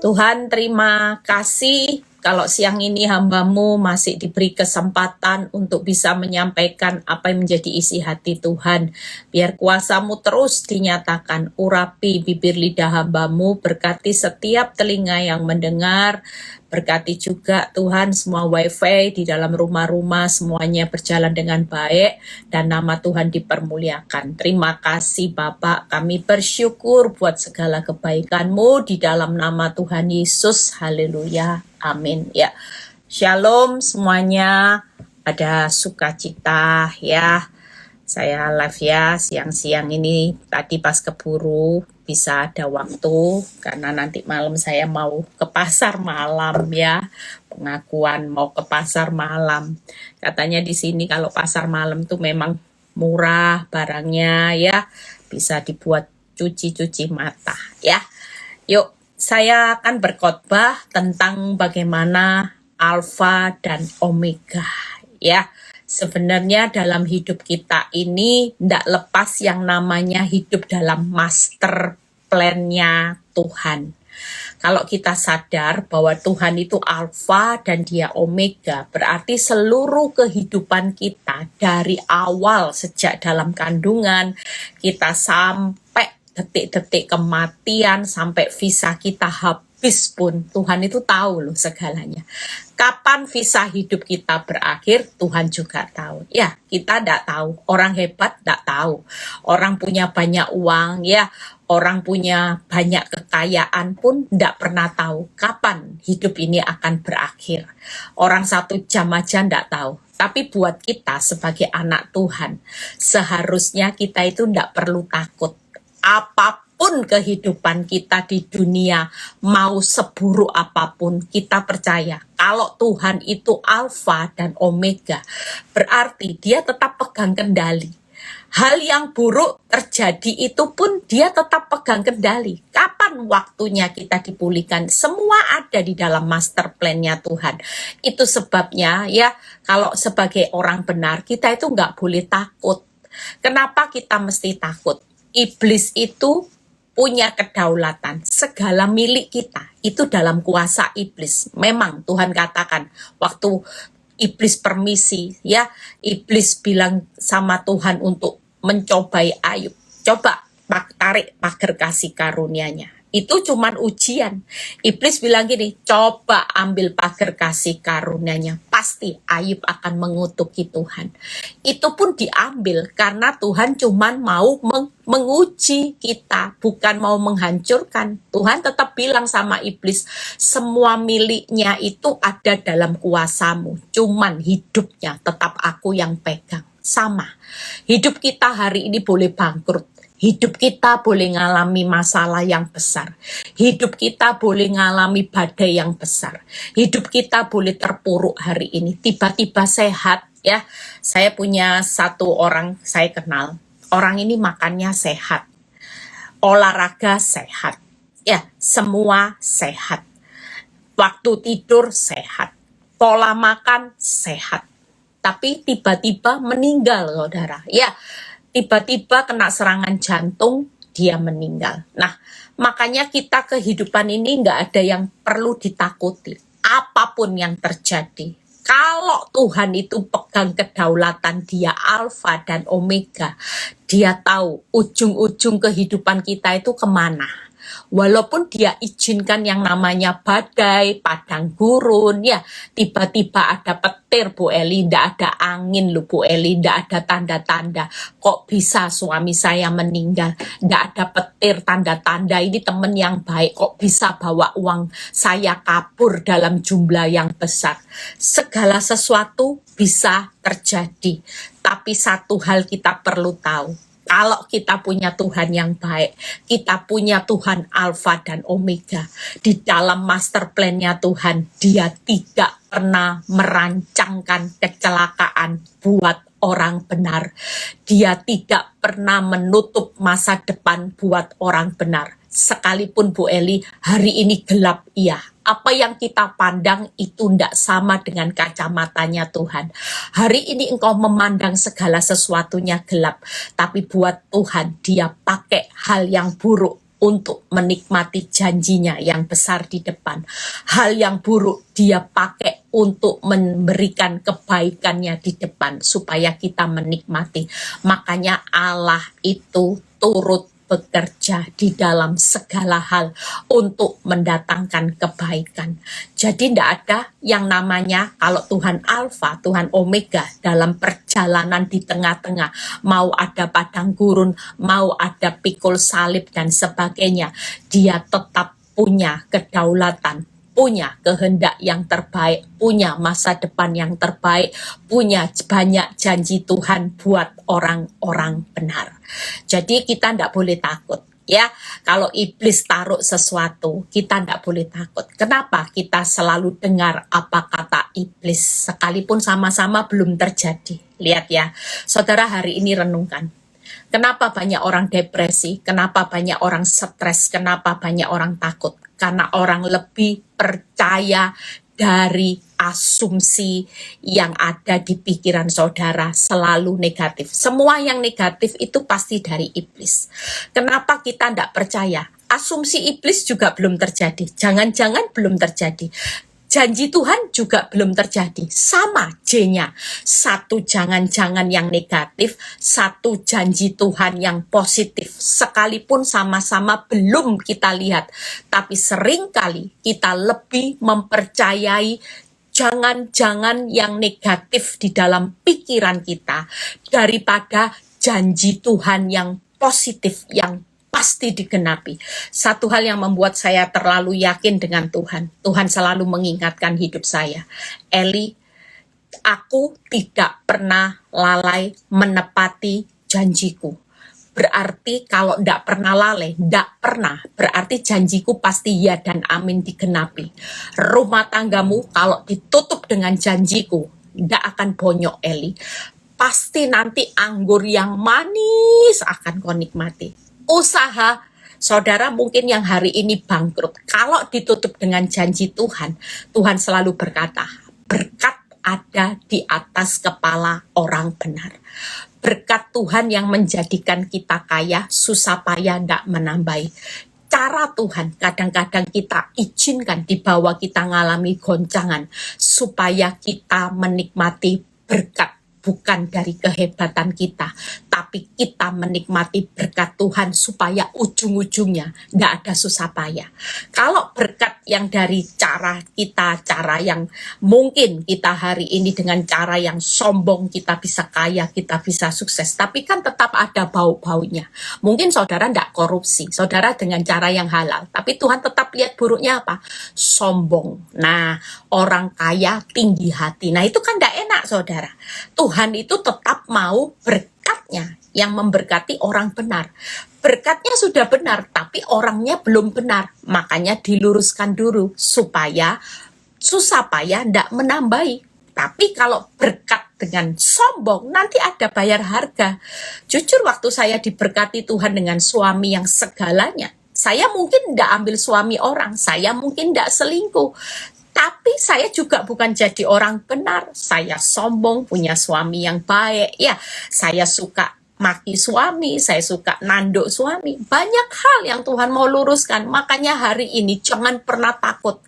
Tuhan, terima kasih kalau siang ini hamba-Mu masih diberi kesempatan untuk bisa menyampaikan apa yang menjadi isi hati Tuhan. Biar kuasa-Mu terus dinyatakan, urapi bibir lidah hamba-Mu, berkati setiap telinga yang mendengar, berkati juga Tuhan semua wifi di dalam rumah-rumah, semuanya berjalan dengan baik, dan nama Tuhan dipermuliakan. Terima kasih Bapak, kami bersyukur buat segala kebaikan-Mu di dalam nama Tuhan Yesus. Haleluya. Amin. Ya, shalom semuanya, ada sukacita ya. Saya live ya siang-siang ini, tadi pas keburu bisa ada waktu karena nanti malam saya mau ke pasar malam ya. Pengakuan mau ke pasar malam. Katanya di sini kalau pasar malam tuh memang murah barangnya ya, bisa dibuat cuci-cuci mata ya. Yuk, saya akan berkhotbah tentang bagaimana alfa dan omega ya. Sebenarnya dalam hidup kita ini tidak lepas yang namanya hidup dalam master plan-nya Tuhan. Kalau kita sadar bahwa Tuhan itu alfa dan dia omega, berarti seluruh kehidupan kita dari awal sejak dalam kandungan, kita sampai detik-detik kematian, sampai visa kita habis pun, Tuhan itu tahu loh segalanya. Kapan visa hidup kita berakhir, Tuhan juga tahu. Ya, kita tidak tahu. Orang hebat tidak tahu. Orang punya banyak uang, ya, orang punya banyak kekayaan pun tidak pernah tahu kapan hidup ini akan berakhir. Orang 1 jam aja tidak tahu. Tapi buat kita sebagai anak Tuhan, seharusnya kita itu tidak perlu takut. Apapun kehidupan kita di dunia, mau seburuk apapun, kita percaya kalau Tuhan itu alfa dan omega, berarti dia tetap pegang kendali. Hal yang buruk terjadi itu pun dia tetap pegang kendali. Kapan waktunya kita dipulihkan? Semua ada di dalam master plan-nya Tuhan. Itu sebabnya ya, kalau sebagai orang benar, kita itu nggak boleh takut. Kenapa kita mesti takut? Iblis itu punya kedaulatan, segala milik kita itu dalam kuasa iblis. Memang Tuhan katakan waktu iblis permisi ya, iblis bilang sama Tuhan untuk mencobai Ayub, coba tarik pagar kasih karunia-Nya. Itu cuman ujian. Iblis bilang gini, coba ambil pagar kasih karunia-Nya, pasti Ayub akan mengutuki Tuhan. Itu pun diambil karena Tuhan cuman mau menguji kita, bukan mau menghancurkan. Tuhan tetap bilang sama iblis, semua miliknya itu ada dalam kuasamu, cuman hidupnya tetap aku yang pegang. Sama, hidup kita hari ini boleh bangkrut, hidup kita boleh ngalami masalah yang besar, hidup kita boleh ngalami badai yang besar, hidup kita boleh terpuruk hari ini, tiba-tiba sehat ya. Saya punya satu orang saya kenal, orang ini makannya sehat, olahraga sehat, ya semua sehat, waktu tidur sehat, pola makan sehat. Tapi tiba-tiba meninggal, saudara. Ya, tiba-tiba kena serangan jantung, dia meninggal. Nah, makanya kita kehidupan ini nggak ada yang perlu ditakuti. Apapun yang terjadi, kalau Tuhan itu pegang kedaulatan, dia alfa dan omega, dia tahu ujung-ujung kehidupan kita itu kemana. Walaupun dia izinkan yang namanya badai, padang gurun, ya tiba-tiba ada petir Bu Eli, ndak ada angin loh Bu Eli, ndak ada tanda-tanda. Kok bisa suami saya meninggal? Ndak ada petir, tanda-tanda ini teman yang baik. Kok bisa bawa uang saya kabur dalam jumlah yang besar? Segala sesuatu bisa terjadi. Tapi satu hal kita perlu tahu. Kalau kita punya Tuhan yang baik, kita punya Tuhan Alfa dan Omega. Di dalam master plan-nya Tuhan, dia tidak pernah merancangkan kecelakaan buat orang benar. Dia tidak pernah menutup masa depan buat orang benar. Sekalipun Bu Eli, hari ini gelap, iya. Apa yang kita pandang itu tidak sama dengan kacamatanya Tuhan. Hari ini engkau memandang segala sesuatunya gelap. Tapi buat Tuhan, dia pakai hal yang buruk untuk menikmati janjinya yang besar di depan. Hal yang buruk dia pakai untuk memberikan kebaikannya di depan supaya kita menikmati. Makanya Allah itu turut bekerja di dalam segala hal untuk mendatangkan kebaikan. Jadi tidak ada yang namanya kalau Tuhan Alfa, Tuhan Omega dalam perjalanan di tengah-tengah, mau ada padang gurun, mau ada pikul salib dan sebagainya, dia tetap punya kedaulatan, punya kehendak yang terbaik, punya masa depan yang terbaik, punya banyak janji Tuhan buat orang-orang benar. Jadi kita tidak boleh takut. Ya, kalau iblis taruh sesuatu, kita tidak boleh takut. Kenapa kita selalu dengar apa kata iblis, sekalipun sama-sama belum terjadi? Lihat ya, saudara hari ini renungkan. Kenapa banyak orang depresi? Kenapa banyak orang stres? Kenapa banyak orang takut? Karena orang lebih percaya dari asumsi yang ada di pikiran saudara selalu negatif. Semua yang negatif itu pasti dari iblis. Kenapa kita tidak percaya? Asumsi iblis juga belum terjadi. Jangan-jangan belum terjadi. Janji Tuhan juga belum terjadi. Sama J-nya. Satu jangan-jangan yang negatif, satu janji Tuhan yang positif. Sekalipun sama-sama belum kita lihat. Tapi seringkali kita lebih mempercayai jangan-jangan yang negatif di dalam pikiran kita daripada janji Tuhan yang positif, yang pasti digenapi. Satu hal yang membuat saya terlalu yakin dengan Tuhan. Tuhan selalu mengingatkan hidup saya. Eli, aku tidak pernah lalai menepati janjiku. Berarti kalau tidak pernah lalai, tidak pernah. Berarti janjiku pasti ya dan amin digenapi. Rumah tanggamu kalau ditutup dengan janjiku, tidak akan bonyok Eli. Pasti nanti anggur yang manis akan kau nikmati. Usaha saudara mungkin yang hari ini bangkrut, kalau ditutup dengan janji Tuhan, Tuhan selalu berkata, berkat ada di atas kepala orang benar. Berkat Tuhan yang menjadikan kita kaya, susah payah tidak menambahi. Cara Tuhan kadang-kadang kita izinkan di bawah kita ngalami goncangan, supaya kita menikmati berkat. Bukan dari kehebatan kita, tapi kita menikmati berkat Tuhan supaya ujung-ujungnya tidak ada susah payah. Kalau berkat yang dari cara kita, cara yang mungkin kita hari ini dengan cara yang sombong, kita bisa kaya, kita bisa sukses, tapi kan tetap ada bau-baunya. Mungkin saudara tidak korupsi, saudara dengan cara yang halal, tapi Tuhan tetap lihat buruknya apa? Sombong. Nah, orang kaya tinggi hati. Nah, itu kan tidak enak saudara. Tuhan itu tetap mau berkatnya yang memberkati orang benar. Berkatnya sudah benar, tapi orangnya belum benar. Makanya diluruskan dulu supaya susah payah tidak menambahi. Tapi kalau berkat dengan sombong, nanti ada bayar harga. Jujur waktu saya diberkati Tuhan dengan suami yang segalanya, saya mungkin tidak ambil suami orang, saya mungkin tidak selingkuh. Tapi saya juga bukan jadi orang benar. Saya sombong, punya suami yang baik. Ya, saya suka maki suami, saya suka nanduk suami. Banyak hal yang Tuhan mau luruskan. Makanya hari ini jangan pernah takut.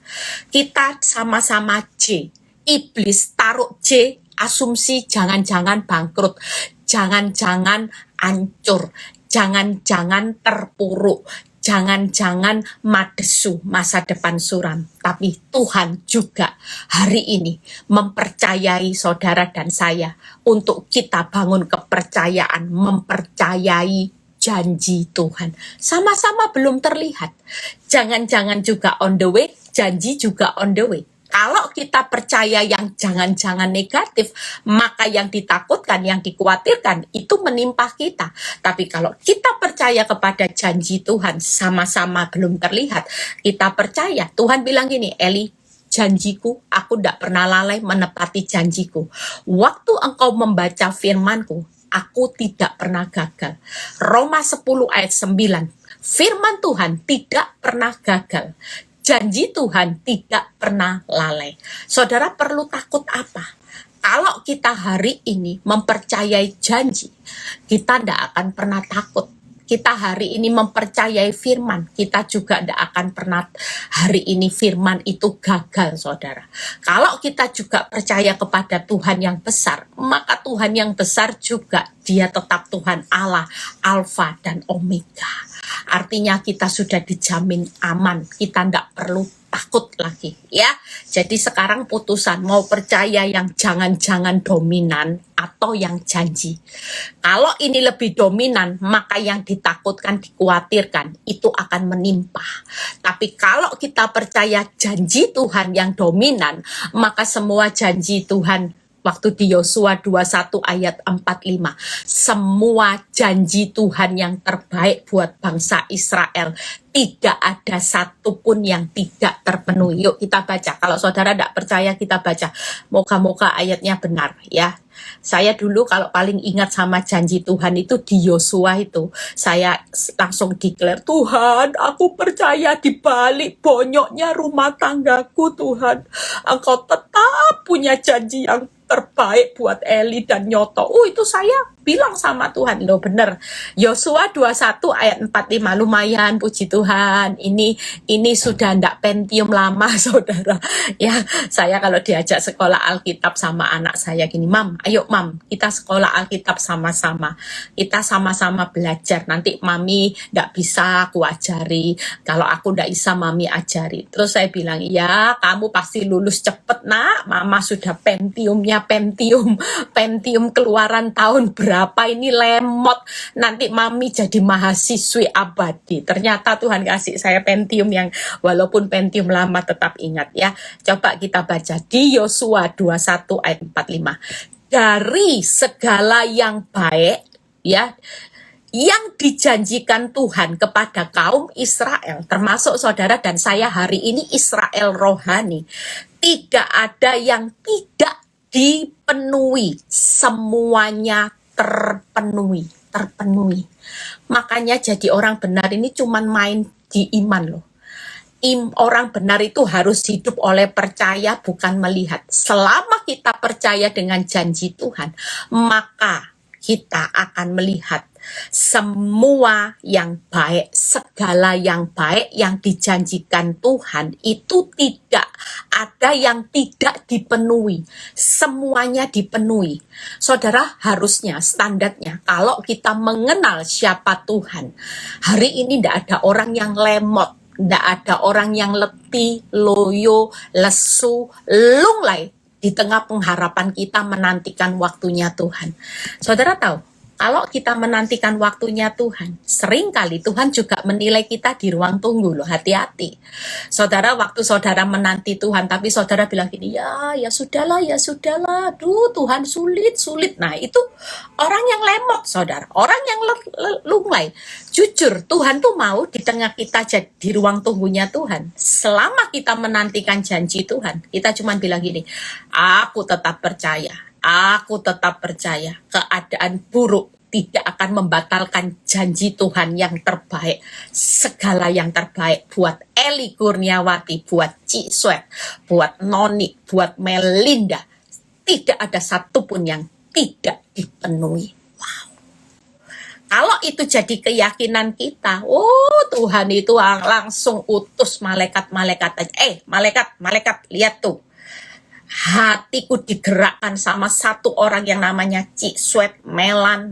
Kita sama-sama J. Iblis taruh J, asumsi jangan-jangan bangkrut. Jangan-jangan hancur. Jangan-jangan terpuruk. Jangan-jangan madesu, masa depan suram. Tapi Tuhan juga hari ini mempercayai saudara dan saya untuk kita bangun kepercayaan, mempercayai janji Tuhan. Sama-sama belum terlihat. Jangan-jangan juga on the way, janji juga on the way. Kalau kita percaya yang jangan-jangan negatif, maka yang ditakutkan, yang dikhawatirkan, itu menimpa kita. Tapi kalau kita percaya kepada janji Tuhan, sama-sama belum terlihat, kita percaya. Tuhan bilang gini, Eli, janjiku, aku tidak pernah lalai menepati janjiku. Waktu engkau membaca firmanku, aku tidak pernah gagal. Roma 10 ayat 9. Firman Tuhan tidak pernah gagal. Janji Tuhan tidak pernah lalai. Saudara perlu takut apa? Kalau kita hari ini mempercayai janji, kita tidak akan pernah takut. Kita hari ini mempercayai firman, kita juga tidak akan pernah hari ini firman itu gagal, saudara. Kalau kita juga percaya kepada Tuhan yang besar, maka Tuhan yang besar juga dia tetap Tuhan Allah, Alfa dan Omega. Artinya kita sudah dijamin aman, kita tidak perlu takut lagi ya. Jadi sekarang putusan mau percaya yang jangan-jangan dominan atau yang janji. Kalau ini lebih dominan, maka yang ditakutkan, dikhawatirkan itu akan menimpa. Tapi kalau kita percaya janji Tuhan yang dominan, maka semua janji Tuhan waktu di Yosua 21 ayat 45, semua janji Tuhan yang terbaik buat bangsa Israel, tidak ada satupun yang tidak terpenuhi. Yuk kita baca. Kalau saudara tidak percaya, kita baca. Moga-moga ayatnya benar ya. Saya dulu kalau paling ingat sama janji Tuhan itu di Yosua itu, saya langsung declare, Tuhan, aku percaya di balik bonyoknya rumah tanggaku, Tuhan, Engkau tetap punya janji yang terbaik buat Eli dan Nyoto. Itu saya bilang sama Tuhan, loh bener. Yosua 21 ayat 45, lumayan, puji Tuhan. Ini sudah ndak Pentium lama, saudara. Ya, saya kalau diajak sekolah Alkitab sama anak saya gini, Mam, ayo Mam, kita sekolah Alkitab sama-sama. Kita sama-sama belajar. Nanti Mami ndak bisa aku ajari. Kalau aku ndak bisa, Mami ajari. Terus saya bilang, ya kamu pasti lulus cepet nak. Mama sudah Pentium keluaran tahun berapa ini lemot. Nanti Mami jadi mahasiswi abadi. Ternyata Tuhan kasih saya Pentium yang walaupun Pentium lama tetap ingat ya. Coba kita baca di Yosua 21 ayat 45. Dari segala yang baik ya, yang dijanjikan Tuhan kepada kaum Israel, termasuk saudara dan saya hari ini Israel rohani, tidak ada yang tidak dipenuhi, semuanya terpenuhi. Makanya jadi orang benar ini cuman main di iman loh. Orang benar itu harus hidup oleh percaya, bukan melihat. Selama kita percaya dengan janji Tuhan, maka kita akan melihat semua yang baik, segala yang baik yang dijanjikan Tuhan itu tidak ada yang tidak dipenuhi. Semuanya dipenuhi. Saudara, harusnya standarnya kalau kita mengenal siapa Tuhan, hari ini tidak ada orang yang lemot, tidak ada orang yang letih, loyo, lesu, lunglai di tengah pengharapan kita menantikan waktunya Tuhan. Saudara tahu, kalau kita menantikan waktunya Tuhan, seringkali Tuhan juga menilai kita di ruang tunggu loh, hati-hati. Saudara, waktu saudara menanti Tuhan, tapi saudara bilang gini, ya sudahlah, aduh Tuhan sulit. Nah itu orang yang lemot, saudara, orang yang lunglai. Jujur, Tuhan tuh mau di tengah kita jadi di ruang tunggunya Tuhan. Selama kita menantikan janji Tuhan, kita cuma bilang gini, aku tetap percaya keadaan buruk tidak akan membatalkan janji Tuhan yang terbaik. Segala yang terbaik buat Eli Kurniawati, buat Cik Swet, buat Noni, buat Melinda. Tidak ada satupun yang tidak dipenuhi. Wow. Kalau itu jadi keyakinan kita, Tuhan itu langsung utus malaikat-malaikat. Malaikat, lihat tuh. Hatiku digerakkan sama satu orang yang namanya Cik Swet, Melan,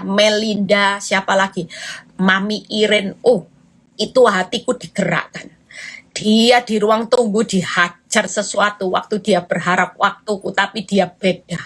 Melinda, siapa lagi? Mami Iren. Itu hatiku digerakkan. Dia di ruang tunggu dihajar sesuatu waktu dia berharap waktuku, tapi dia beda.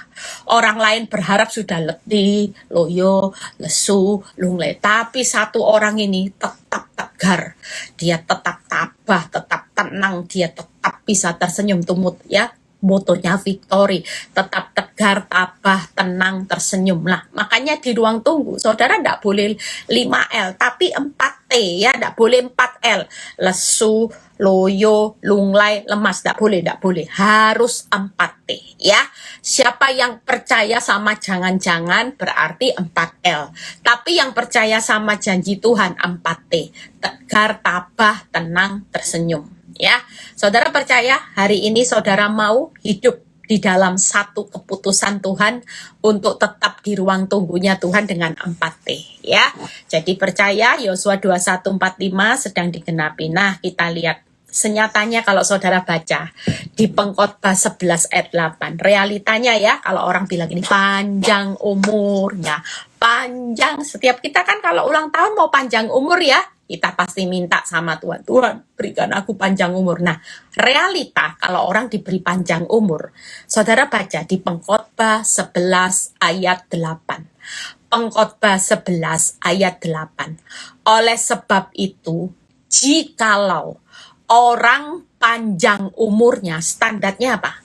Orang lain berharap sudah letih, loyo, lesu, lunglai. Tapi satu orang ini tetap tegar. Dia tetap tabah, tetap tenang, dia tetap bisa tersenyum tumut ya. Motonya Victory, tetap tegar, tabah, tenang, tersenyum. Nah, makanya di ruang tunggu, saudara tidak boleh 5L, tapi 4 4T ya, tidak boleh 4L. Lesu, loyo, lunglai, lemas, tidak boleh. Harus 4T ya. Siapa yang percaya sama jangan-jangan berarti 4L. Tapi yang percaya sama janji Tuhan 4T. Tegar, tabah, tenang, tersenyum ya. Saudara percaya hari ini saudara mau hidup di dalam satu keputusan Tuhan untuk tetap di ruang tunggunya Tuhan dengan 4T ya. Jadi percaya Yosua 21:45 sedang digenapi. Nah, kita lihat senyatanya kalau saudara baca di Pengkhotbah 11 ayat 8. Realitanya ya, kalau orang bilang ini panjang umurnya, panjang. Setiap kita kan kalau ulang tahun mau panjang umur ya, kita pasti minta sama Tuhan, Tuhan berikan aku panjang umur. Nah, realita kalau orang diberi panjang umur, saudara baca di Pengkhotbah 11 ayat 8. Pengkhotbah 11 ayat 8. Oleh sebab itu, jikalau orang panjang umurnya, standarnya apa?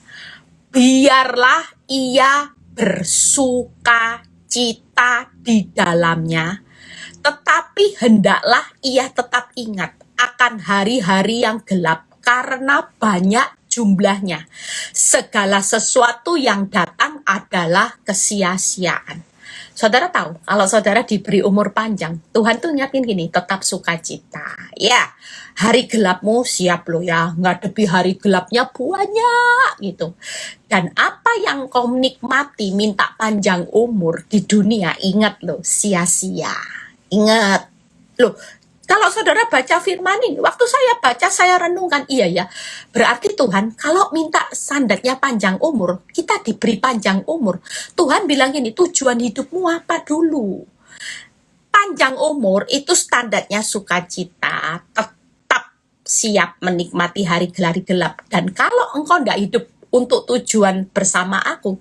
Biarlah ia bersuka cita di dalamnya, tetapi hendaklah ia tetap ingat akan hari-hari yang gelap karena banyak jumlahnya. Segala sesuatu yang datang adalah kesia-siaan. Saudara tahu, kalau saudara diberi umur panjang, Tuhan tuh nyatin gini, tetap sukacita. Ya, hari gelapmu siap lo ya, ngadepi hari gelapnya banyak gitu. Dan apa yang kau nikmati minta panjang umur di dunia, ingat lo, sia-sia. Ingat, loh, kalau saudara baca firman ini, waktu saya baca, saya renungkan, iya ya, berarti Tuhan, kalau minta standarnya panjang umur, kita diberi panjang umur. Tuhan bilang gini, tujuan hidupmu apa dulu? Panjang umur itu standarnya sukacita, tetap siap menikmati hari gelap. Dan kalau engkau tidak hidup untuk tujuan bersama aku,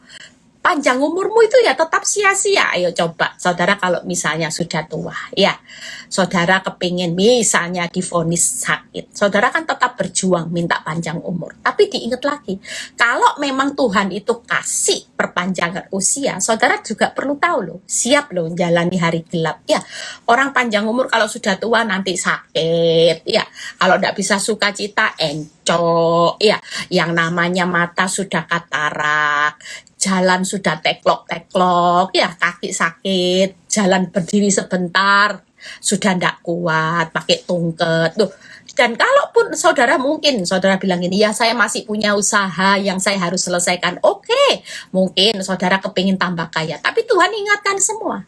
panjang umurmu itu ya tetap sia-sia. Ayo coba, saudara kalau misalnya sudah tua, ya, saudara kepingin misalnya divonis sakit, saudara kan tetap berjuang minta panjang umur. Tapi diingat lagi, kalau memang Tuhan itu kasih perpanjangan usia, saudara juga perlu tahu loh, siap loh menjalani hari gelap. Ya, orang panjang umur kalau sudah tua nanti sakit, ya, kalau tidak bisa sukacita, encok, ya, yang namanya mata sudah katarak, jalan sudah teklok-teklok, ya kaki sakit, jalan berdiri sebentar, sudah tidak kuat, pakai tungket. Tuh. Dan kalaupun saudara mungkin, saudara bilang ini, ya saya masih punya usaha yang saya harus selesaikan. Oke, mungkin saudara kepingin tambah kaya, tapi Tuhan ingatkan semua.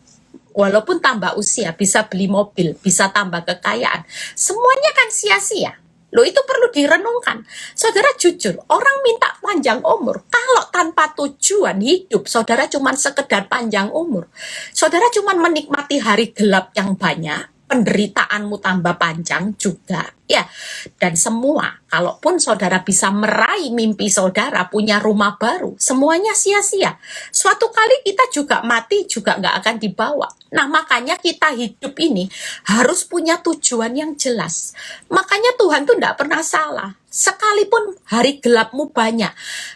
Walaupun tambah usia, bisa beli mobil, bisa tambah kekayaan, semuanya kan sia-sia. Loh itu perlu direnungkan. Saudara jujur, orang minta panjang umur. Kalau tanpa tujuan hidup, saudara cuma sekedar panjang umur. Saudara cuma menikmati hari gelap yang banyak, penderitaanmu tambah panjang juga. Ya, dan semua, kalaupun saudara bisa meraih mimpi saudara, punya rumah baru, semuanya sia-sia. Suatu kali kita juga mati, juga nggak akan dibawa. Nah, makanya kita hidup ini harus punya tujuan yang jelas. Makanya Tuhan tuh nggak pernah salah. Sekalipun hari gelapmu banyak,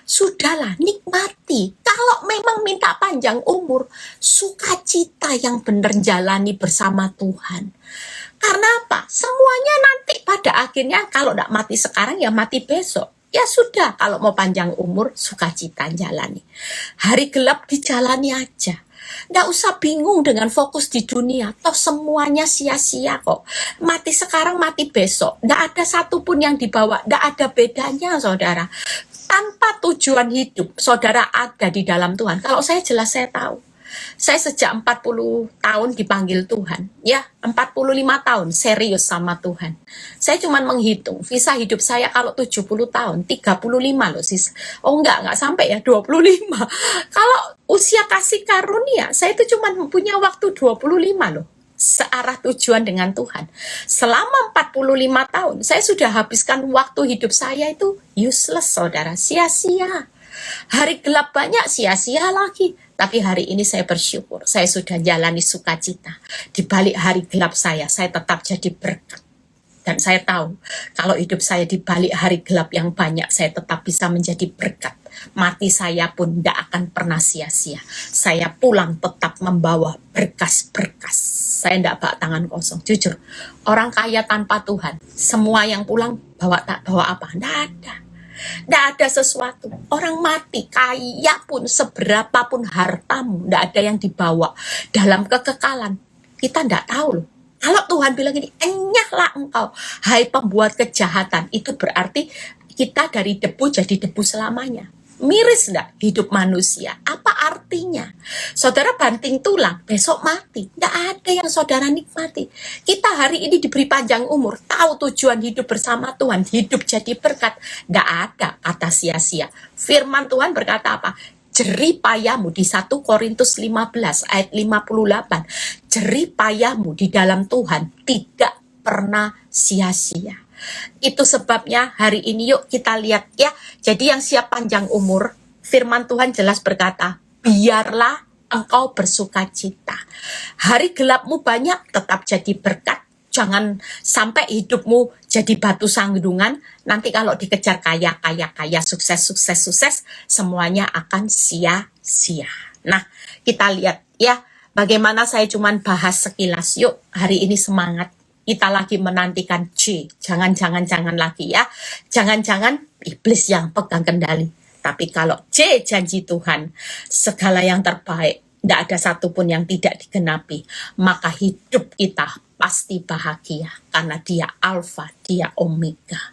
sudahlah nikmati. Kalau memang minta panjang umur, sukacita yang benar jalani bersama Tuhan. Karena apa? Semuanya nanti pada akhirnya kalau tidak mati sekarang ya mati besok. Ya sudah, kalau mau panjang umur, sukacita jalani. Hari gelap dijalani aja. Nggak usah bingung dengan fokus di dunia. Toh semuanya sia-sia kok. Mati sekarang, mati besok. Nggak ada satupun yang dibawa. Nggak ada bedanya, saudara. Tanpa tujuan hidup, saudara ada di dalam Tuhan. Kalau saya jelas, saya tahu. Saya sejak 40 tahun dipanggil Tuhan. Ya, 45 tahun serius sama Tuhan. Saya cuma menghitung, visa hidup saya kalau 70 tahun, 35 loh sis. Oh enggak sampai ya, 25. Kalau usia kasih karunia, saya itu cuma punya waktu 25 loh. Searah tujuan dengan Tuhan. Selama 45 tahun, saya sudah habiskan waktu hidup saya itu useless, saudara. Sia-sia. Hari gelap banyak, sia-sia lagi. Tapi hari ini saya bersyukur, saya sudah jalani sukacita. Di balik hari gelap saya tetap jadi berkat. Dan saya tahu, kalau hidup saya di balik hari gelap yang banyak, saya tetap bisa menjadi berkat. mati saya pun tidak akan pernah sia-sia. Saya pulang tetap membawa berkas-berkas. Saya tidak bawa tangan kosong. Jujur, orang kaya tanpa Tuhan, semua yang pulang bawa apa? Tidak ada. Tidak ada sesuatu. Orang mati, kaya pun, seberapapun hartamu, tidak ada yang dibawa dalam kekekalan. Kita tidak tahu loh. Kalau Tuhan bilang ini, enyahlah engkau, hai pembuat kejahatan, itu berarti kita dari debu jadi debu selamanya. Miris enggak hidup manusia? Apa artinya? Saudara banting tulang, besok mati. Enggak ada yang saudara nikmati. Kita hari ini diberi panjang umur, tahu tujuan hidup bersama Tuhan, hidup jadi berkat. Enggak ada kata sia-sia. Firman Tuhan berkata apa? Jerih payahmu di 1 Korintus 15 ayat 58. Jerih payahmu di dalam Tuhan tidak pernah sia-sia. Itu sebabnya hari ini yuk kita lihat ya. Jadi yang siap panjang umur, firman Tuhan jelas berkata, biarlah engkau bersuka cita. Hari gelapmu banyak, tetap jadi berkat. Jangan sampai hidupmu jadi batu sandungan. Nanti kalau dikejar kaya, sukses, semuanya akan sia-sia. Nah, kita lihat ya, bagaimana saya cuman bahas sekilas. Yuk, hari ini semangat. Kita lagi menantikan C. Jangan lagi ya. Jangan iblis yang pegang kendali. Tapi kalau C janji Tuhan, segala yang terbaik, tidak ada satupun yang tidak digenapi. Maka hidup kita pasti bahagia. Karena dia Alfa, dia Omega.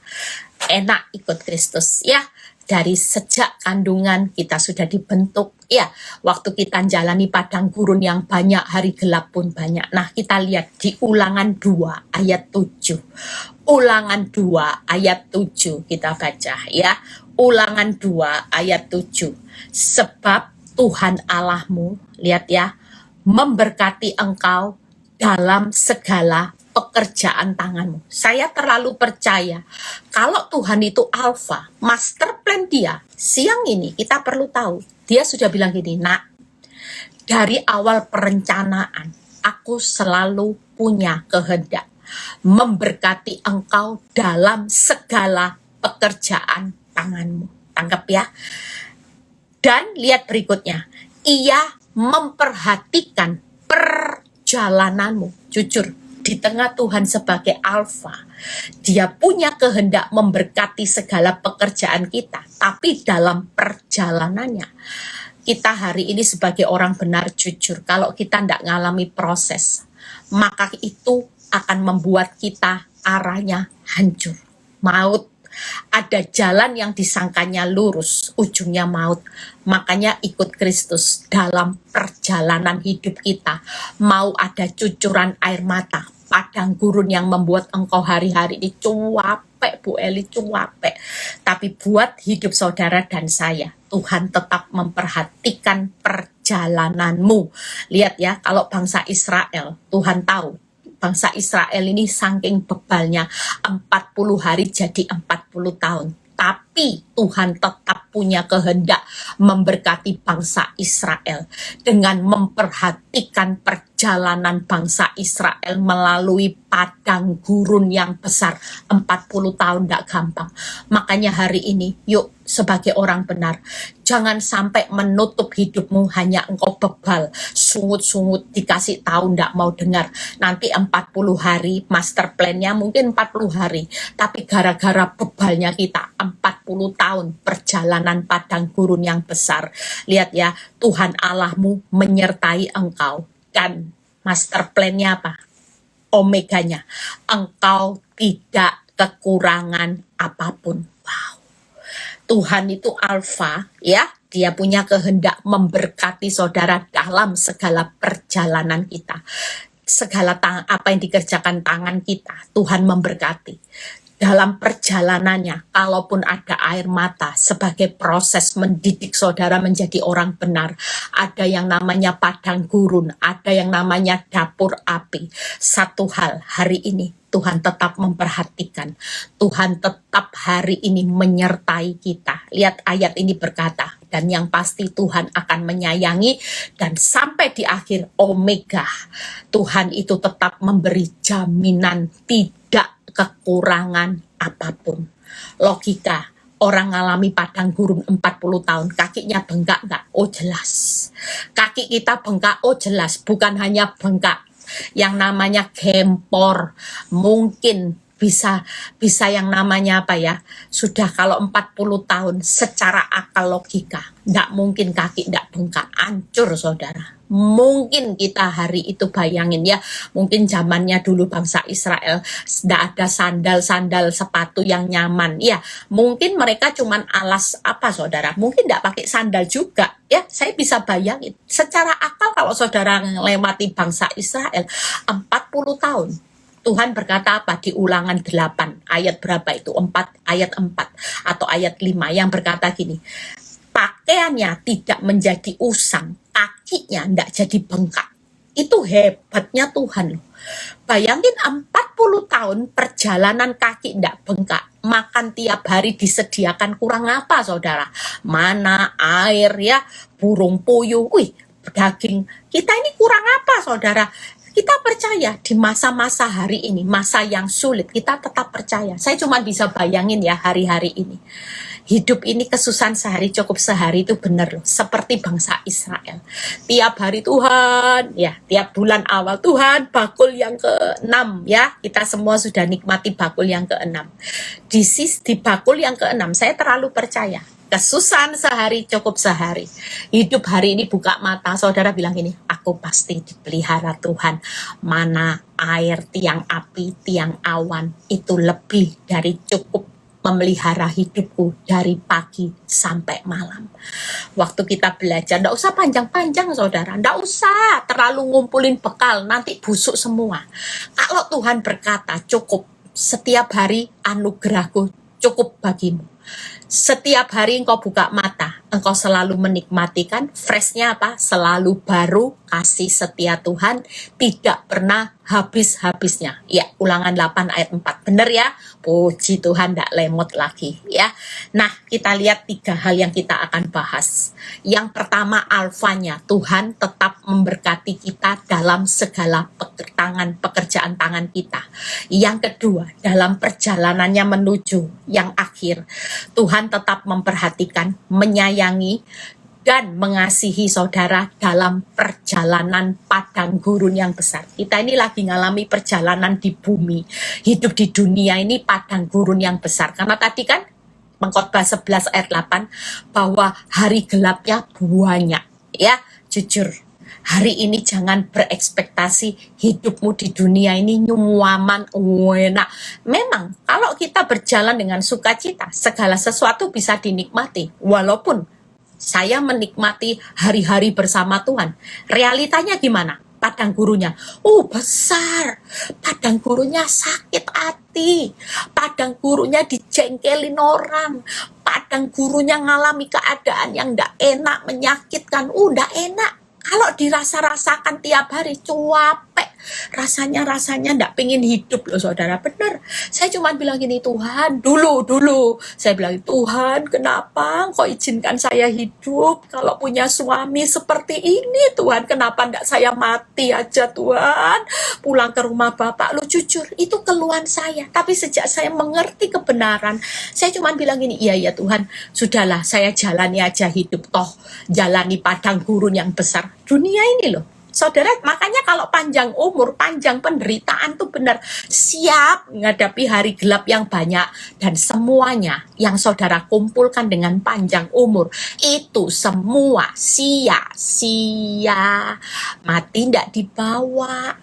Enak ikut Kristus ya. Dari sejak kandungan kita sudah dibentuk ya, waktu kita jalani padang gurun yang banyak, hari gelap pun banyak. Nah, kita lihat di Ulangan 2 ayat 7. Ulangan 2 ayat 7 kita baca ya. Ulangan 2 ayat 7. Sebab Tuhan Allahmu, lihat ya, memberkati engkau dalam segala pekerjaan tanganmu. Saya terlalu percaya kalau Tuhan itu Alfa, master plan dia. Siang ini kita perlu tahu, dia sudah bilang gini, nak, dari awal perencanaan aku selalu punya kehendak memberkati engkau dalam segala pekerjaan tanganmu. Tangkap ya. Dan lihat berikutnya, ia memperhatikan perjalananmu. Jujur, di tengah Tuhan sebagai Alfa, dia punya kehendak memberkati segala pekerjaan kita. Tapi dalam perjalanannya, kita hari ini sebagai orang benar jujur, kalau kita tidak ngalami proses, maka itu akan membuat kita arahnya hancur. Maut. Ada jalan yang disangkanya lurus, ujungnya maut. Makanya ikut Kristus dalam perjalanan hidup kita. Mau ada cucuran air mata, padang gurun yang membuat engkau hari-hari ini cuapek, Bu Eli, cuapek. Tapi buat hidup saudara dan saya, Tuhan tetap memperhatikan perjalananmu. Lihat ya, kalau bangsa Israel, Tuhan tahu. Bangsa Israel ini saking bebalnya 40 hari jadi 40 tahun. Tapi Tuhan tetap punya kehendak memberkati bangsa Israel dengan memperhatikan perjalanan bangsa Israel melalui padang gurun yang besar. 40 tahun tidak gampang. Makanya hari ini yuk sebagai orang benar, jangan sampai menutup hidupmu hanya engkau bebal, sungut-sungut, dikasih tahu tidak mau dengar. Nanti 40 hari, master plan-nya mungkin 40 hari, tapi gara-gara bebalnya kita 40 tahun perjalanan padang gurun yang besar. Lihat ya, Tuhan Allahmu menyertai engkau. Dan master plan-nya apa? Omeganya, engkau tidak kekurangan apapun. Wow. Tuhan itu Alfa ya, dia punya kehendak memberkati saudara dalam segala perjalanan kita. Segala apa yang dikerjakan tangan kita, Tuhan memberkati. Dalam perjalanannya, kalaupun ada air mata sebagai proses mendidik saudara menjadi orang benar, ada yang namanya padang gurun, ada yang namanya dapur api. Satu hal, hari ini Tuhan tetap memperhatikan. Tuhan tetap hari ini menyertai kita. Lihat ayat ini berkata, dan yang pasti Tuhan akan menyayangi, dan sampai di akhir Omega, Tuhan itu tetap memberi jaminan tidak kekurangan apapun. Logika, orang ngalami padang gurun 40 tahun, kakinya bengkak nggak? Oh jelas. Kaki kita bengkak, oh jelas. Bukan hanya bengkak, yang namanya gempor, mungkin bisa yang namanya apa ya, sudah kalau 40 tahun secara akal logika, nggak mungkin kaki nggak bengkak, hancur saudara. Mungkin kita hari itu bayangin ya, mungkin zamannya dulu bangsa Israel nggak ada sandal-sandal sepatu yang nyaman ya, mungkin mereka cuman alas apa saudara, mungkin nggak pakai sandal juga ya. Saya bisa bayangin secara akal kalau saudara melewati bangsa Israel 40 tahun. Tuhan berkata apa di Ulangan 8 ayat berapa itu, 4 ayat 4 atau ayat 5 yang berkata gini, pakaiannya tidak menjadi usang, kakinya tidak jadi bengkak. Itu hebatnya Tuhan loh. Bayangin 40 tahun perjalanan kaki tidak bengkak, makan tiap hari disediakan kurang apa saudara? Mana, air ya, burung puyuh, daging. Kita ini kurang apa saudara? Kita percaya di masa-masa hari ini, masa yang sulit, kita tetap percaya. Saya cuma bisa bayangin ya hari-hari ini. Hidup ini kesusahan sehari cukup sehari itu benar loh. Seperti bangsa Israel. Tiap hari Tuhan, ya tiap bulan awal Tuhan bakul yang ke-6 ya. Kita semua sudah nikmati bakul yang ke-6. Di bakul yang ke-6 saya terlalu percaya. Kesusahan sehari cukup sehari. Hidup hari ini buka mata, saudara bilang gini, aku pasti dipelihara Tuhan. Mana air, tiang api, tiang awan, itu lebih dari cukup memelihara hidupku dari pagi sampai malam. Waktu kita belajar, nggak usah panjang-panjang saudara, nggak usah terlalu ngumpulin bekal, nanti busuk semua. Kalau Tuhan berkata cukup, setiap hari anugerahku cukup bagimu. Setiap hari engkau buka mata, engkau selalu menikmati kan, freshnya apa? Selalu baru, kasih setia Tuhan, tidak pernah habis-habisnya. Ya, Ulangan 8 ayat 4, bener ya? Puji Tuhan, tidak lemot lagi ya. Nah, kita lihat 3 hal yang kita akan bahas. Yang pertama, alfanya, Tuhan tetap memberkati kita dalam segala pekerjaan tangan kita. Yang kedua, dalam perjalanannya menuju yang akhir, Tuhan tetap memperhatikan, menyayangi, dan mengasihi saudara dalam perjalanan padang gurun yang besar. Kita ini lagi ngalami perjalanan di bumi. Hidup di dunia ini padang gurun yang besar. Karena tadi kan Pengkhotbah 11 ayat 8 bahwa hari gelapnya banyak. Ya, jujur. Hari ini jangan berekspektasi hidupmu di dunia ini nyuaman, enak. Memang kalau kita berjalan dengan sukacita, segala sesuatu bisa dinikmati. Walaupun saya menikmati hari-hari bersama Tuhan. Realitanya gimana? Padang gurunnya, besar. Padang gurunnya sakit hati. Padang gurunnya dijengkelin orang. Padang gurunnya ngalami keadaan yang tidak enak, menyakitkan. Tidak enak. Kalau dirasa-rasakan tiap hari, capek. Rasanya tidak pengen hidup loh saudara. Benar. Saya cuma bilang gini, Tuhan, dulu. Saya bilang, Tuhan kenapa Engkau izinkan saya hidup? Kalau punya suami seperti ini, Tuhan, kenapa enggak saya mati aja Tuhan? Pulang ke rumah Bapak. Lo jujur, itu keluhan saya. Tapi sejak saya mengerti kebenaran, saya cuma bilang gini, iya Tuhan, sudahlah saya jalani aja hidup. Toh, jalani padang gurun yang besar. Dunia ini loh. Saudara, makanya kalau panjang umur, panjang penderitaan tuh benar. Siap menghadapi hari gelap yang banyak. Dan semuanya yang saudara kumpulkan dengan panjang umur, itu semua sia-sia. Mati tidak dibawa.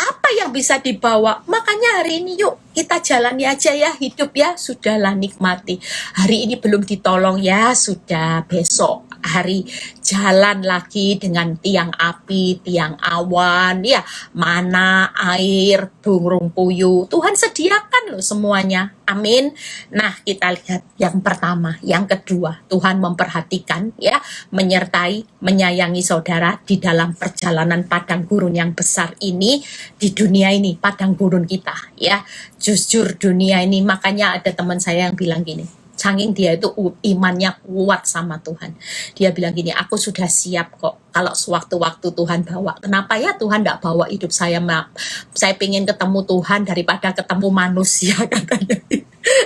Apa yang bisa dibawa? Makanya hari ini yuk kita jalani aja ya hidup ya. Sudahlah nikmati. Hari ini belum ditolong ya, sudah besok hari jalan lagi dengan tiang api, tiang awan, ya mana air, burung puyuh. Tuhan sediakan loh semuanya. Amin. Nah, kita lihat yang pertama, yang kedua, Tuhan memperhatikan ya, menyertai, menyayangi saudara di dalam perjalanan padang gurun yang besar ini, di dunia ini, padang gurun kita ya. Jujur dunia ini, makanya ada teman saya yang bilang gini, saking dia itu imannya kuat sama Tuhan. Dia bilang gini, aku sudah siap kok kalau sewaktu-waktu Tuhan bawa. Kenapa ya Tuhan tidak bawa hidup saya? Saya pengen ketemu Tuhan daripada ketemu manusia katanya.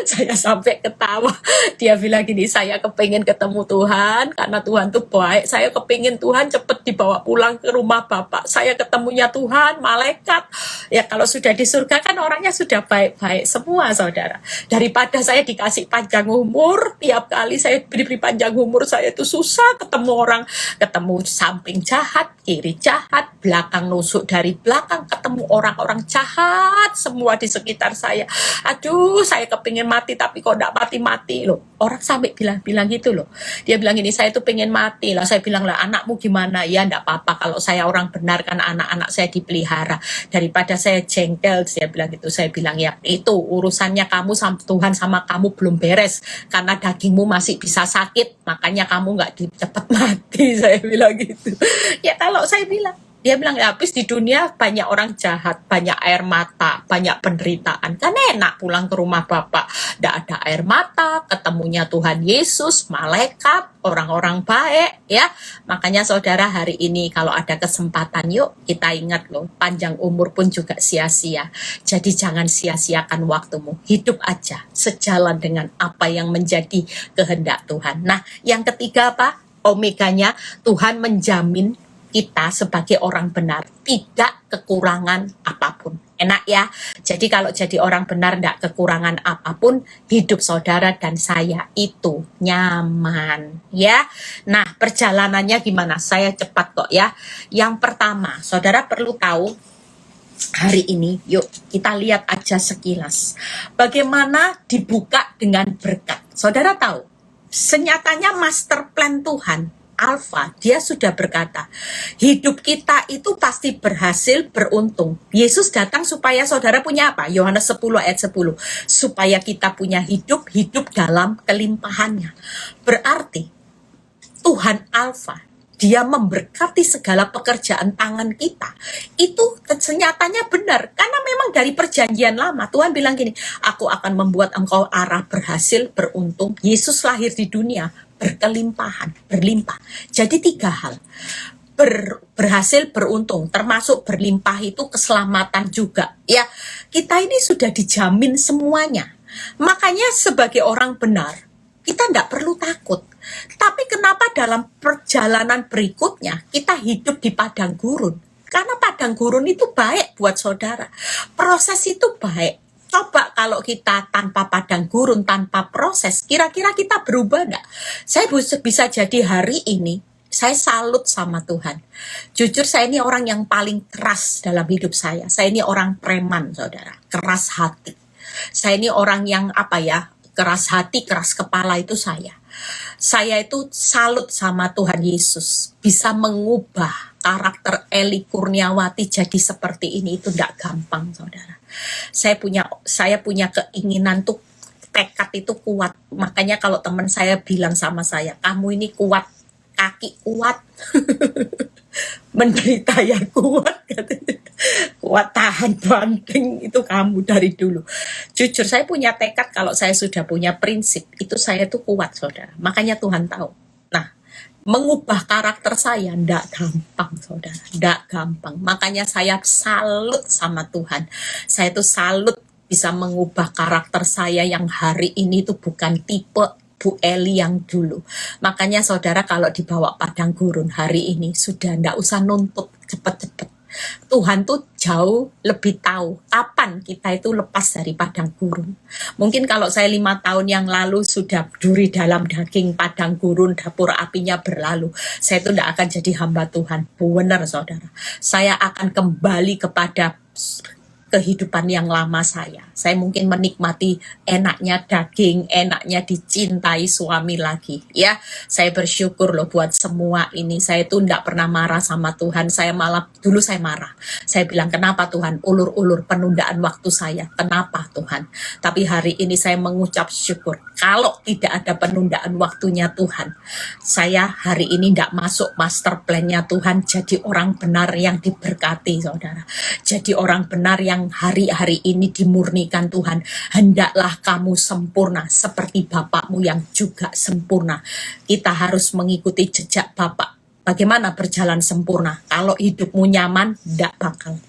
Saya sampai ketawa. Dia bilang gini, saya kepingin ketemu Tuhan karena Tuhan tuh baik. Saya kepingin Tuhan cepet dibawa pulang ke rumah Bapak. Saya ketemunya Tuhan, malaikat. Ya kalau sudah di surga kan orangnya sudah baik-baik semua, saudara. Daripada saya dikasih panjang umur, tiap kali saya diberi panjang umur, saya tuh susah ketemu orang. Ketemu samping jahat, kiri jahat, belakang nusuk dari belakang, ketemu orang-orang jahat semua di sekitar saya. Aduh, saya kepingin mati tapi kok enggak mati-mati loh. Orang sampai bilang-bilang gitu loh. Dia bilang ini, saya tuh pengen mati lah. Saya bilang lah, anakmu gimana? Ya enggak apa-apa kalau saya orang benar, kan anak-anak saya dipelihara. Daripada saya jengkel, saya bilang gitu. Saya bilang ya itu urusannya kamu sama Tuhan, sama kamu belum beres. Karena dagingmu masih bisa sakit, makanya kamu nggak cepet mati. Saya bilang gitu. Ya kalau saya bilang, dia bilang ya habis di dunia banyak orang jahat, banyak air mata, banyak penderitaan. Kan enak pulang ke rumah Bapak, nggak ada air mata, ketemunya Tuhan Yesus, malaikat, orang-orang baik, ya. Makanya saudara, hari ini kalau ada kesempatan, yuk kita ingat loh, panjang umur pun juga sia-sia. Jadi jangan sia-siakan waktumu, hidup aja sejalan dengan apa yang menjadi kehendak Tuhan. Nah, yang ketiga apa? Omeganya, Tuhan menjamin kita sebagai orang benar tidak kekurangan apapun. Enak ya? Jadi kalau jadi orang benar tidak kekurangan apapun, hidup saudara dan saya itu nyaman ya. Nah, perjalanannya gimana? Saya cepat kok ya. Yang pertama, saudara perlu tahu hari ini, yuk kita lihat aja sekilas bagaimana dibuka dengan berkat. Saudara tahu, senyatanya master plan Tuhan Alfa, dia sudah berkata, hidup kita itu pasti berhasil, beruntung. Yesus datang supaya saudara punya apa? Yohanes 10 ayat 10. Supaya kita punya hidup dalam kelimpahannya. Berarti Tuhan Alfa, dia memberkati segala pekerjaan tangan kita. Itu senyatanya benar. Karena memang dari perjanjian lama, Tuhan bilang gini, aku akan membuat engkau arah berhasil, beruntung. Yesus lahir di dunia berkelimpahan, berlimpah. Jadi 3 hal. Berhasil, beruntung, termasuk berlimpah itu keselamatan juga. Ya, kita ini sudah dijamin semuanya. Makanya sebagai orang benar, kita tidak perlu takut. Tapi kenapa dalam perjalanan berikutnya kita hidup di padang gurun? Karena padang gurun itu baik buat saudara. Proses itu baik. Coba kalau kita tanpa padang gurun, tanpa proses, kira-kira kita berubah enggak? Saya bisa jadi hari ini, saya salut sama Tuhan. Jujur saya ini orang yang paling keras dalam hidup saya. Saya ini orang preman, saudara. Keras hati. Saya ini orang yang keras hati, keras kepala itu saya. Saya itu salut sama Tuhan Yesus. Bisa mengubah karakter Eli Kurniawati jadi seperti ini, itu tidak gampang, saudara. Saya punya keinginan tuh, tekad itu kuat. Makanya kalau teman saya bilang sama saya, kamu ini kuat, kaki kuat, menderita yang kuat, katanya. Kuat tahan banting, itu kamu dari dulu. Jujur saya punya tekad, kalau saya sudah punya prinsip, itu saya tuh kuat, saudara. Makanya Tuhan tahu. Nah, mengubah karakter saya ndak gampang, saudara, ndak gampang. Makanya saya salut sama Tuhan. Saya tuh salut bisa mengubah karakter saya yang hari ini tuh bukan tipe Bu Eli yang dulu. Makanya saudara kalau dibawa padang gurun hari ini sudah ndak usah nuntut cepet-cepet. Tuhan tuh jauh lebih tahu kapan kita itu lepas dari padang gurun. Mungkin kalau saya 5 tahun yang lalu sudah duri dalam daging padang gurun, dapur apinya berlalu, saya itu tidak akan jadi hamba Tuhan. Benar saudara, saya akan kembali kepada kehidupan yang lama saya. Saya mungkin menikmati enaknya daging, enaknya dicintai suami lagi. Ya, saya bersyukur loh buat semua ini. Saya tuh enggak pernah marah sama Tuhan. Saya malah, dulu saya marah. Saya bilang, kenapa Tuhan? Ulur-ulur penundaan waktu saya. Kenapa Tuhan? Tapi hari ini saya mengucap syukur. Kalau tidak ada penundaan waktunya Tuhan, saya hari ini enggak masuk master plan-nya Tuhan. Jadi orang benar yang diberkati, saudara. Jadi orang benar yang hari-hari ini dimurnikan Tuhan. Hendaklah kamu sempurna seperti Bapakmu yang juga sempurna. Kita harus mengikuti jejak Bapak. Bagaimana berjalan sempurna? Kalau hidupmu nyaman, tidak bakal.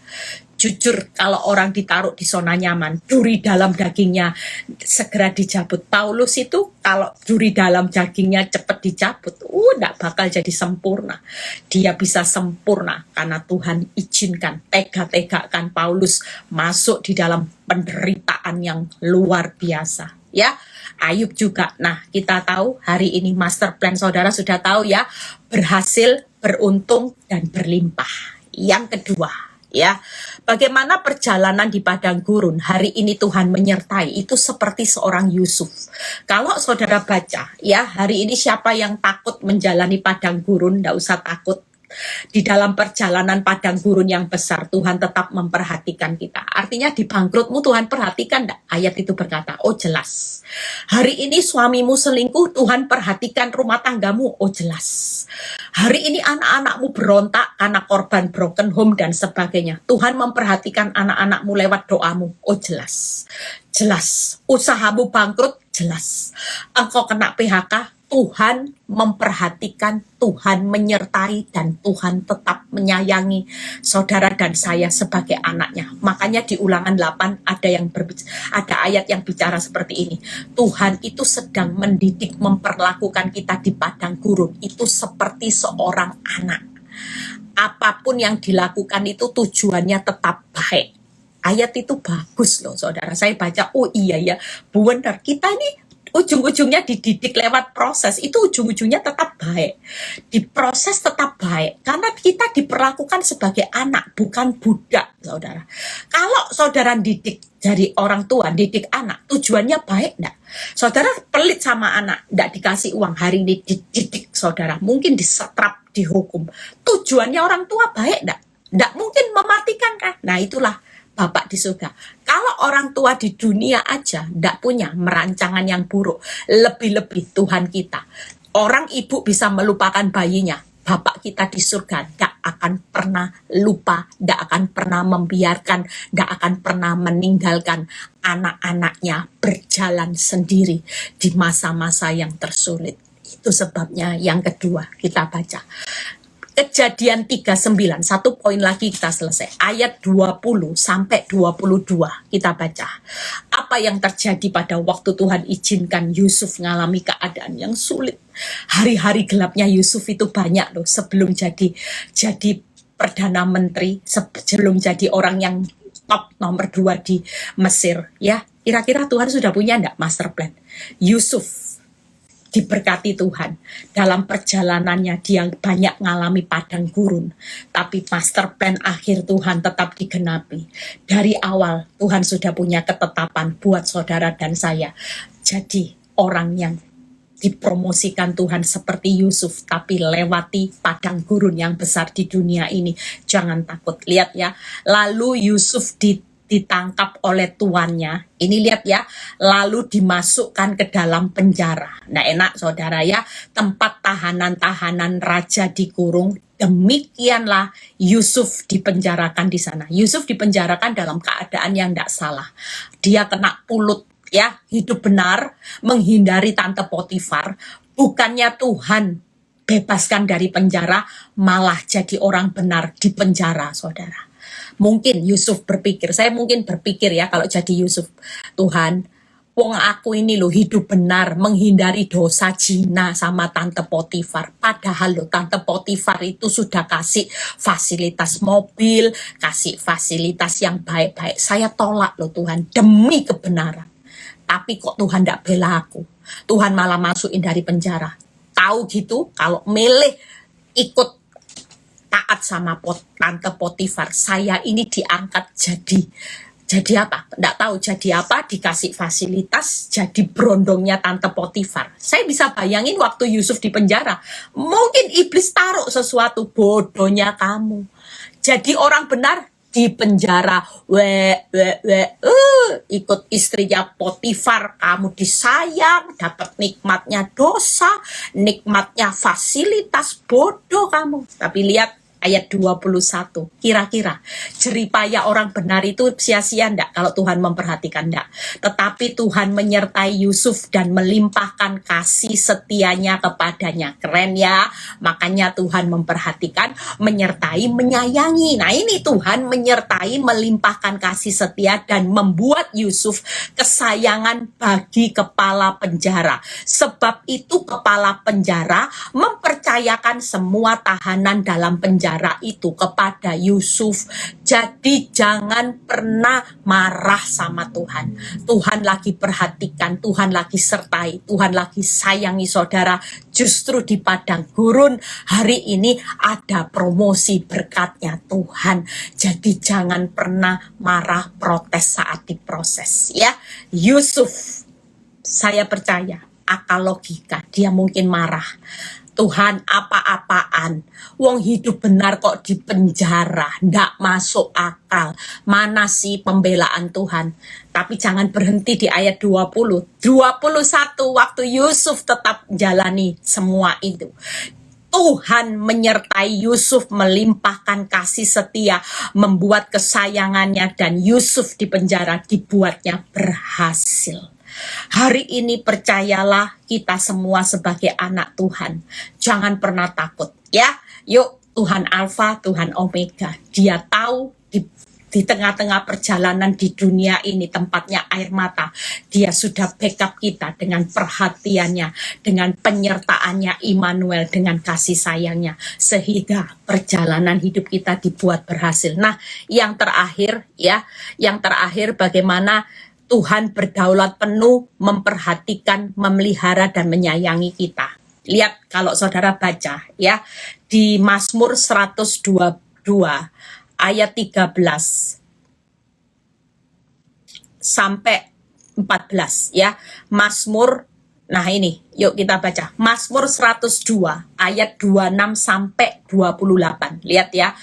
Jujur, kalau orang ditaruh di zona nyaman, duri dalam dagingnya segera dicabut. Paulus itu kalau duri dalam dagingnya cepat dicabut, enggak bakal jadi sempurna. Dia bisa sempurna karena Tuhan izinkan, tega-tegakan Paulus masuk di dalam penderitaan yang luar biasa. Ya, Ayub juga. Nah, kita tahu hari ini master plan saudara sudah tahu ya, berhasil, beruntung, dan berlimpah. Yang kedua, ya, bagaimana perjalanan di padang gurun hari ini Tuhan menyertai, itu seperti seorang Yusuf. Kalau saudara baca, ya, hari ini siapa yang takut menjalani padang gurun, tidak usah takut. Di dalam perjalanan padang gurun yang besar, Tuhan tetap memperhatikan kita. Artinya di bangkrutmu Tuhan perhatikan enggak? Ayat itu berkata, oh jelas. Hari ini suamimu selingkuh, Tuhan perhatikan rumah tanggamu, oh jelas. Hari ini anak-anakmu berontak karena korban broken home dan sebagainya. Tuhan memperhatikan anak-anakmu lewat doamu, oh jelas. Jelas. Usahamu bangkrut, jelas. Engkau kena PHK, Tuhan memperhatikan, Tuhan menyertai, dan Tuhan tetap menyayangi saudara dan saya sebagai anaknya. Makanya di Ulangan 8 ada ayat yang bicara seperti ini. Tuhan itu sedang mendidik, memperlakukan kita di padang gurun itu seperti seorang anak. Apapun yang dilakukan itu tujuannya tetap baik. Ayat itu bagus loh saudara. Saya baca, oh iya ya, benar, kita ini ujung-ujungnya dididik lewat proses, itu ujung-ujungnya tetap baik. Diproses tetap baik, karena kita diperlakukan sebagai anak, bukan budak, saudara. Kalau saudara didik dari orang tua, didik anak, tujuannya baik enggak? Saudara pelit sama anak, enggak dikasih uang, hari ini dididik saudara, mungkin disetrap, dihukum. Tujuannya orang tua baik enggak? Enggak mungkin mematikan kan? Nah itulah Bapak di surga. Kalau orang tua di dunia aja tidak punya merancangan yang buruk, lebih-lebih Tuhan kita. Orang ibu bisa melupakan bayinya, Bapak kita di surga tidak akan pernah lupa, tidak akan pernah membiarkan, tidak akan pernah meninggalkan anak-anaknya berjalan sendiri di masa-masa yang tersulit. Itu sebabnya yang kedua kita baca. Kejadian 39, satu poin lagi kita selesai. Ayat 20 sampai 22 kita baca. Apa yang terjadi pada waktu Tuhan izinkan Yusuf mengalami keadaan yang sulit. Hari-hari gelapnya Yusuf itu banyak loh sebelum jadi Perdana Menteri, sebelum jadi orang yang top nomor 2 di Mesir. Ya, kira-kira Tuhan sudah punya enggak master plan? Yusuf diberkati Tuhan. Dalam perjalanannya dia banyak mengalami padang gurun. Tapi master plan akhir Tuhan tetap digenapi. Dari awal Tuhan sudah punya ketetapan buat saudara dan saya. Jadi orang yang dipromosikan Tuhan seperti Yusuf, tapi lewati padang gurun yang besar di dunia ini. Jangan takut. Lihat ya, lalu Yusuf ditangkap oleh tuannya. Ini lihat ya, lalu dimasukkan ke dalam penjara. Nah enak saudara ya, tempat tahanan-tahanan raja dikurung. Demikianlah Yusuf dipenjarakan di sana. Yusuf dipenjarakan dalam keadaan yang tidak salah. Dia kena pulut ya, hidup benar, menghindari tante Potifar. Bukannya Tuhan bebaskan dari penjara, malah jadi orang benar di penjara saudara. Mungkin Yusuf berpikir, saya mungkin berpikir ya kalau jadi Yusuf, Tuhan, wong aku ini loh hidup benar, menghindari dosa zina sama tante Potifar. Padahal loh tante Potifar itu sudah kasih fasilitas mobil, kasih fasilitas yang baik-baik. Saya tolak loh Tuhan, demi kebenaran. Tapi kok Tuhan tidak bela aku? Tuhan malah masukin dari penjara. Tahu gitu, kalau milih ikut taat sama tante Potifar, saya ini diangkat jadi apa? Nggak tahu jadi apa, dikasih fasilitas, jadi berondongnya tante Potifar. Saya bisa bayangin waktu Yusuf di penjara, mungkin iblis taruh sesuatu, bodohnya kamu. Jadi orang benar di penjara, ikut istrinya Potifar, kamu disayang, dapat nikmatnya dosa, nikmatnya fasilitas, bodoh kamu. Tapi lihat ayat 21. Kira-kira jeripaya orang benar itu sia-sia enggak kalau Tuhan memperhatikan? Enggak. Tetapi Tuhan menyertai Yusuf dan melimpahkan kasih setianya kepadanya. Keren ya. Makanya Tuhan memperhatikan, menyertai, menyayangi. Nah ini Tuhan menyertai, melimpahkan kasih setia dan membuat Yusuf kesayangan bagi kepala penjara. Sebab itu kepala penjara mempercayakan semua tahanan dalam penjara itu kepada Yusuf. Jadi jangan pernah marah sama Tuhan. Tuhan lagi perhatikan, Tuhan lagi sertai, Tuhan lagi sayangi saudara. Justru di padang gurun hari ini ada promosi berkatnya Tuhan. Jadi jangan pernah marah, protes saat diproses ya. Yusuf, saya percaya akal logika, dia mungkin marah. Tuhan apa-apaan, wong hidup benar kok di penjara, ndak masuk akal. Mana sih pembelaan Tuhan? Tapi jangan berhenti di ayat 20. 21 waktu Yusuf tetap jalani semua itu. Tuhan menyertai Yusuf, melimpahkan kasih setia, membuat kesayangannya, dan Yusuf di penjara dibuatnya berhasil. Hari ini percayalah kita semua sebagai anak Tuhan. Jangan pernah takut ya. Yuk, Tuhan Alfa, Tuhan Omega. Dia tahu di tengah-tengah perjalanan di dunia ini tempatnya air mata. Dia sudah backup kita dengan perhatiannya, dengan penyertaannya Immanuel, dengan kasih sayangnya. Sehingga perjalanan hidup kita dibuat berhasil. Nah, yang terakhir ya, yang terakhir bagaimana Tuhan berdaulat penuh, memperhatikan, memelihara, dan menyayangi kita. Lihat kalau saudara baca ya, di Mazmur 122 ayat 13 sampai 14 ya. Mazmur, nah ini yuk kita baca. Mazmur 102 ayat 26 sampai 28. Lihat ya.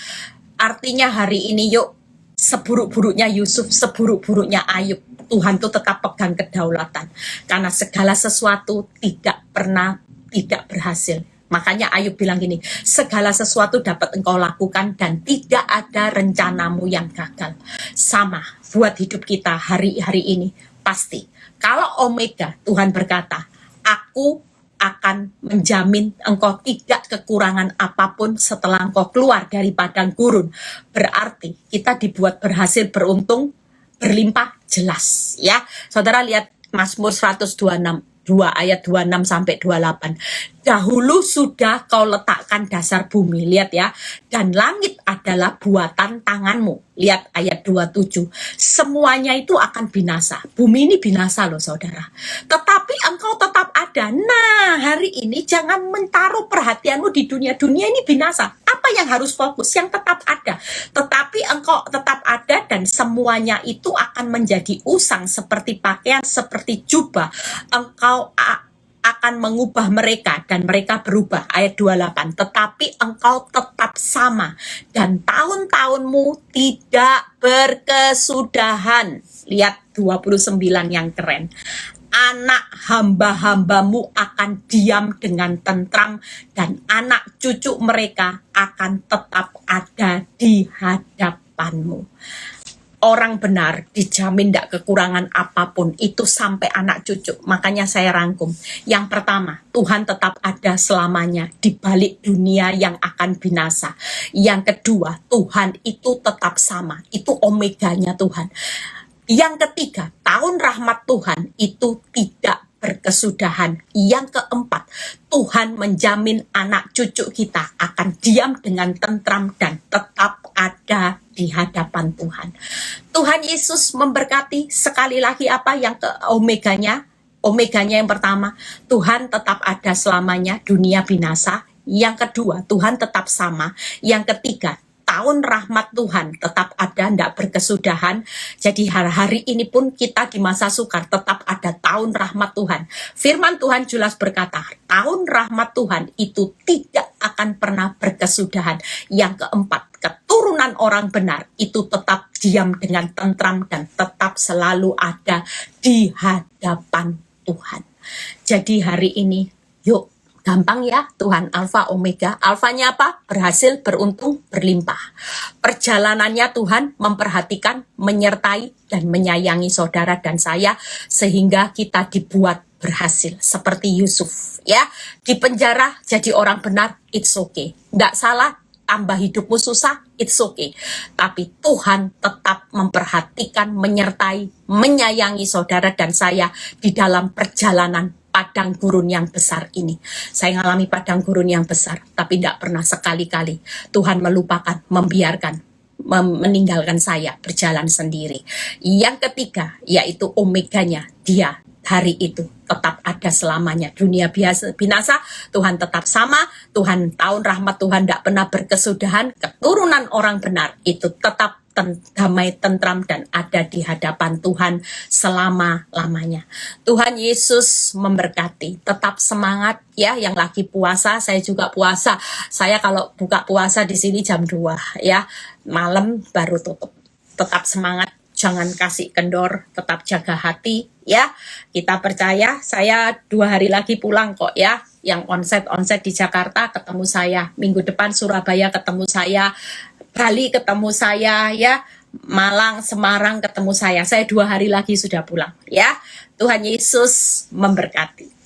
Artinya hari ini yuk, seburuk-buruknya Yusuf, seburuk-buruknya Ayub, Tuhan tuh tetap pegang kedaulatan. Karena segala sesuatu tidak pernah tidak berhasil. Makanya Ayub bilang gini, segala sesuatu dapat engkau lakukan dan tidak ada rencanamu yang gagal. Sama buat hidup kita hari-hari ini. Pasti. Kalau Omega, Tuhan berkata, aku akan menjamin engkau tidak kekurangan apapun setelah engkau keluar dari padang gurun. Berarti kita dibuat berhasil, beruntung, berlimpah, jelas ya. Saudara lihat Mazmur 126 ayat 26 sampai 28. Dahulu sudah kau letakkan dasar bumi, lihat ya, dan langit adalah buatan tanganmu. Lihat ayat 27. Semuanya itu akan binasa. Bumi ini binasa loh saudara. Tetapi engkau tetap ada. Nah, hari ini jangan menaruh perhatianmu di dunia. Dunia ini binasa. Apa yang harus fokus? Yang tetap ada. Tetapi engkau tetap ada dan semuanya itu akan menjadi usang seperti pakaian, seperti jubah. Engkau akan mengubah mereka dan mereka berubah. Ayat 28. Tetapi engkau tetap sama dan tahun-tahunmu tidak berkesudahan. Lihat 29 yang keren. Anak hamba-hambamu akan diam dengan tentram dan anak cucu mereka akan tetap ada di hadapanmu. Orang benar dijamin tidak kekurangan apapun, itu sampai anak cucu. Makanya saya rangkum. Yang pertama, Tuhan tetap ada selamanya di balik dunia yang akan binasa. Yang kedua, Tuhan itu tetap sama. Itu omeganya Tuhan. Yang ketiga, tahun rahmat Tuhan itu tidak berkesudahan. Yang keempat, Tuhan menjamin anak cucu kita akan diam dengan tentram dan tetap ada di hadapan Tuhan. Tuhan Yesus memberkati. Sekali lagi apa yang ke omeganya? Omeganya yang pertama, Tuhan tetap ada selamanya, dunia binasa. Yang kedua, Tuhan tetap sama. Yang ketiga, tahun rahmat Tuhan tetap ada, tidak berkesudahan. Jadi hari ini pun kita di masa sukar tetap ada tahun rahmat Tuhan. Firman Tuhan jelas berkata, tahun rahmat Tuhan itu tidak akan pernah berkesudahan. Yang keempat, keturunan orang benar itu tetap diam dengan tentram dan tetap selalu ada di hadapan Tuhan. Jadi hari ini, yuk Gampang ya, Tuhan Alfa Omega. Alfanya apa? Berhasil, beruntung, berlimpah. Perjalanannya Tuhan memperhatikan, menyertai, dan menyayangi saudara dan saya, sehingga kita dibuat berhasil. Seperti Yusuf, ya. Di penjara jadi orang benar, it's okay. Nggak salah, tambah hidupmu susah, it's okay. Tapi Tuhan tetap memperhatikan, menyertai, menyayangi saudara dan saya di dalam perjalanan padang gurun yang besar ini. Saya mengalami padang gurun yang besar, tapi tidak pernah sekali-kali Tuhan melupakan, membiarkan, meninggalkan saya berjalan sendiri. Yang ketiga, yaitu omeganya, dia hari itu tetap ada selamanya. Dunia biasa binasa, Tuhan tetap sama. Tuhan tahun rahmat Tuhan tidak pernah berkesudahan. Keturunan orang benar itu tetap damai, tentram, dan ada di hadapan Tuhan selama-lamanya. Tuhan Yesus memberkati. Tetap semangat ya, yang lagi puasa. Saya juga puasa. Saya kalau buka puasa di sini jam 2 ya, malam baru tutup. Tetap semangat, jangan kasih kendor, tetap jaga hati ya. Kita percaya. Saya 2 hari lagi pulang kok ya. Yang onset di Jakarta ketemu saya, minggu depan Surabaya ketemu saya, Bali ketemu saya ya, Malang, Semarang ketemu saya 2 hari lagi sudah pulang ya. Tuhan Yesus memberkati.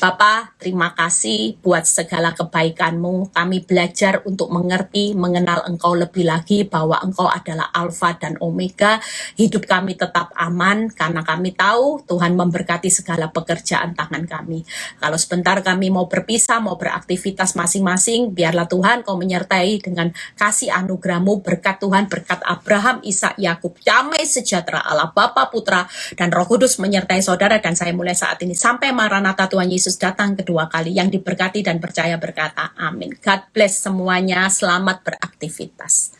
Bapa, terima kasih buat segala kebaikan-Mu. Kami belajar untuk mengerti, mengenal Engkau lebih lagi, bahwa Engkau adalah Alfa dan Omega. Hidup kami tetap aman, karena kami tahu Tuhan memberkati segala pekerjaan tangan kami. Kalau sebentar kami mau berpisah, mau beraktivitas masing-masing, biarlah Tuhan Kau menyertai dengan kasih anugerah-Mu, berkat Tuhan, berkat Abraham, Ishak, Yakub, damai sejahtera Allah Bapa, Putra, dan Roh Kudus menyertai saudara dan saya mulai saat ini sampai Maranatha Tuhan Yesus datang kedua kali. Yang diberkati dan percaya berkata amin. God bless semuanya, selamat beraktivitas.